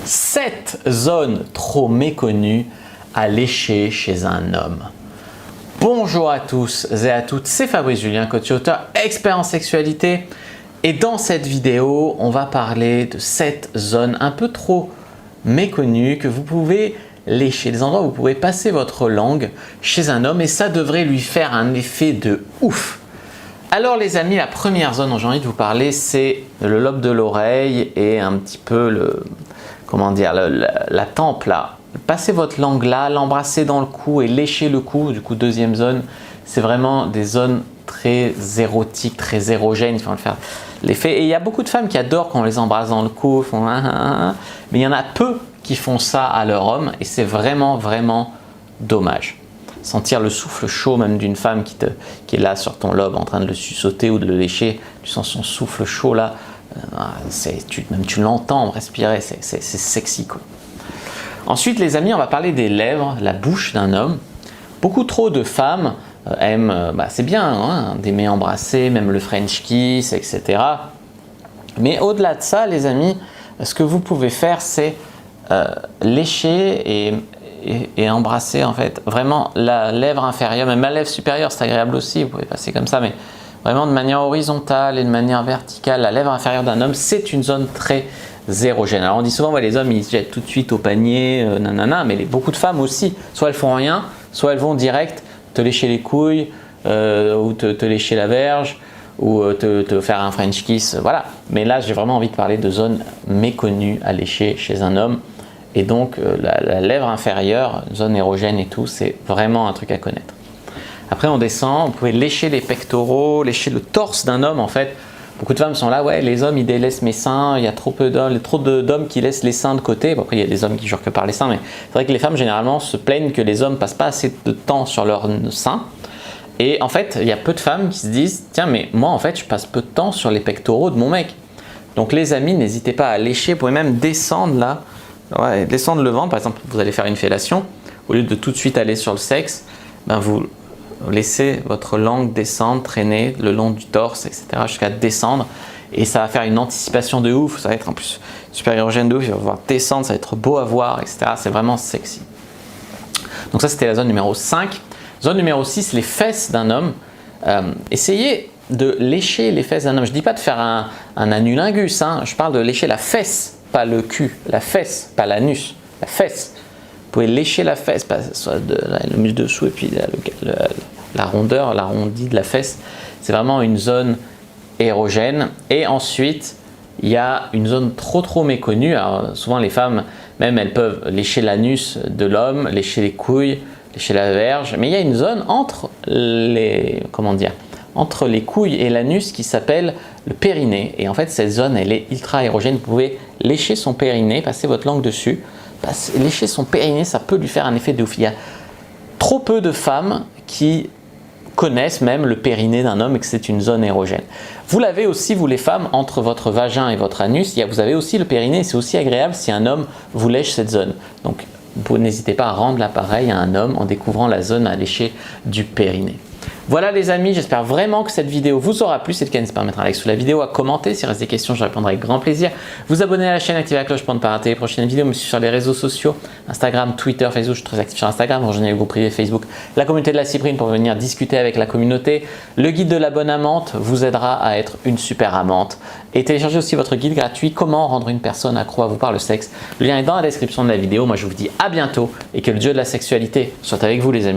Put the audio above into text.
7 zones trop méconnues à lécher chez un homme. Bonjour à tous et à toutes, c'est Fabrice Julien, coach et auteur, expert en sexualité. Et dans cette vidéo, on va parler de 7 zones un peu trop méconnues que vous pouvez lécher, des endroits où vous pouvez passer votre langue chez un homme et ça devrait lui faire un effet de ouf. Alors les amis, la première zone dont j'ai envie de vous parler, c'est le lobe de l'oreille et un petit peu la tempe là. Passez votre langue là, l'embrasser dans le cou et lécher le cou. Du coup, deuxième zone, c'est vraiment des zones très érotiques, très érogènes. Il faut le faire l'effet. Et il y a beaucoup de femmes qui adorent quand on les embrasse dans le cou, mais il y en a peu qui font ça à leur homme et c'est vraiment dommage. Sentir le souffle chaud même d'une femme qui est là sur ton lobe en train de le suçoter ou de le lécher, tu sens son souffle chaud là, même tu l'entends respirer, c'est sexy quoi. Ensuite les amis, on va parler des lèvres, la bouche d'un homme. Beaucoup trop de femmes aiment, c'est bien d'aimer embrasser, même le French kiss, etc. Mais au-delà de ça les amis, ce que vous pouvez faire c'est lécher et embrasser en fait vraiment la lèvre inférieure, même la lèvre supérieure, c'est agréable aussi, vous pouvez passer comme ça, mais vraiment de manière horizontale et de manière verticale. La lèvre inférieure d'un homme, c'est une zone très érogène. Alors on dit souvent, les hommes ils se jettent tout de suite au panier, mais beaucoup de femmes aussi, soit elles font rien, soit elles vont direct te lécher les couilles, ou te lécher la verge, ou te faire un French kiss, voilà. Mais là j'ai vraiment envie de parler de zones méconnues à lécher chez un homme. Et donc la lèvre inférieure, zone érogène et tout, c'est vraiment un truc à connaître. Après on descend, vous pouvez lécher les pectoraux, lécher le torse d'un homme en fait. Beaucoup de femmes sont là, ouais les hommes ils délaissent mes seins, il y a trop d'hommes qui laissent les seins de côté. Bon, après il y a des hommes qui jurent que par les seins, mais c'est vrai que les femmes généralement se plaignent que les hommes passent pas assez de temps sur leurs seins. Et en fait il y a peu de femmes qui se disent, tiens mais moi en fait je passe peu de temps sur les pectoraux de mon mec. Donc les amis, n'hésitez pas à lécher, vous pouvez même descendre là. Ouais, descendre le ventre, par exemple, vous allez faire une fellation, au lieu de tout de suite aller sur le sexe, vous laissez votre langue descendre, traîner le long du torse, etc. jusqu'à descendre et ça va faire une anticipation de ouf, ça va être en plus super érogène de ouf, il va pouvoir descendre, ça va être beau à voir, etc. C'est vraiment sexy. Donc ça c'était la zone numéro 5. Zone numéro 6, les fesses d'un homme. Essayez de lécher les fesses d'un homme. Je ne dis pas de faire un anulingus, je parle de lécher la fesse. Pas le cul, la fesse, pas l'anus, la fesse. Vous pouvez lécher la fesse, soit le muscle dessous et puis la rondeur, l'arrondi de la fesse. C'est vraiment une zone érogène. Et ensuite, il y a une zone trop méconnue. Alors, souvent les femmes, même elles peuvent lécher l'anus de l'homme, lécher les couilles, lécher la verge. Mais il y a une zone entre entre les couilles et l'anus qui s'appelle le périnée. Et en fait, cette zone, elle est ultra érogène. Vous pouvez lécher son périnée, passer votre langue dessus. Lécher son périnée, ça peut lui faire un effet de ouf. Il y a trop peu de femmes qui connaissent même le périnée d'un homme et que c'est une zone érogène. Vous l'avez aussi, vous les femmes, entre votre vagin et votre anus. Vous avez aussi le périnée et c'est aussi agréable si un homme vous lèche cette zone. Donc, vous n'hésitez pas à rendre l'appareil à un homme en découvrant la zone à lécher du périnée. Voilà les amis, j'espère vraiment que cette vidéo vous aura plu. Si c'est le cas, n'hésitez pas à mettre un like sous la vidéo, à commenter. S'il reste des questions, je répondrai avec grand plaisir. Vous abonner à la chaîne, activer la cloche pour ne pas rater les prochaines vidéos. Me suivre sur les réseaux sociaux, Instagram, Twitter, Facebook. Je suis très actif sur Instagram. Rejoignez le groupe privé Facebook, la communauté de la Cyprine pour venir discuter avec la communauté. Le guide de la bonne amante vous aidera à être une super amante. Et téléchargez aussi votre guide gratuit, comment rendre une personne accro à vous par le sexe. Le lien est dans la description de la vidéo. Moi je vous dis à bientôt et que le dieu de la sexualité soit avec vous les amis.